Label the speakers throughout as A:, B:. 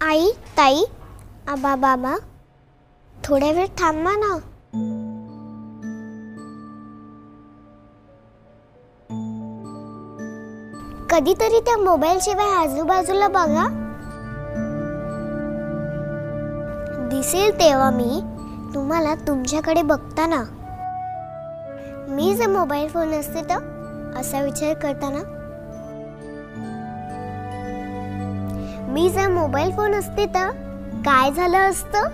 A: आई, ताई, आबा, बाबा, थोड्या वेळ थांबा ना. कधीतरी त्या मोबाईल शिवाय आजूबाजूला बघा. दिसेल तेव्हा मी तुम्हाला तुमच्याकडे बघताना. मी जर मोबाईल फोन असते तर असा विचार करताना. मी जर मोबाईल फोन असते तर काय झालं असतं.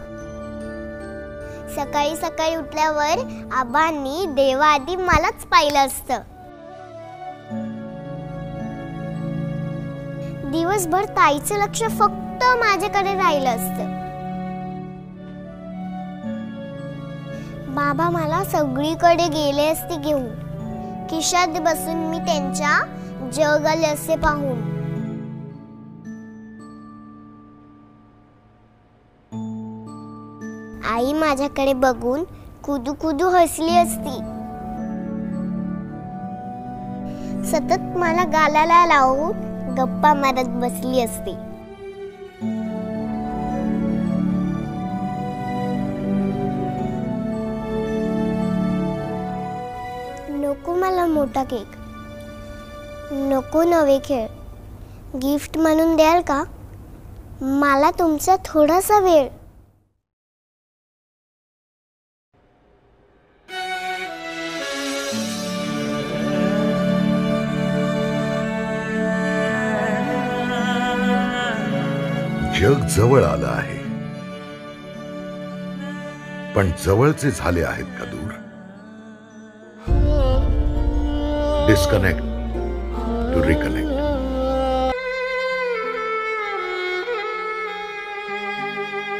A: सकाळी सकाळी उठल्यावर आबांनी देवाआधी मलाच पाहिलं असतं. दिवसभर ताईचं लक्ष फक्त माझ्याकडे राहिलं असतं. बाबा मला सगळीकडे गेले असते घेऊन. खिशात बसून मी त्यांच्या जग आले असे पाहून. आई माझ्याकडे बघून कुदू कुदू हसली असती. सतत मला गालाला लावून गप्पा मारत बसली असती. नको मला मोठा केक, नको नवे खेळ. गिफ्ट म्हणून द्याल का मला तुमचा थोडासा वेळ.
B: जग जवळ आलं आहे, पण जवळचे झाले आहेत का दूर? Disconnect to reconnect.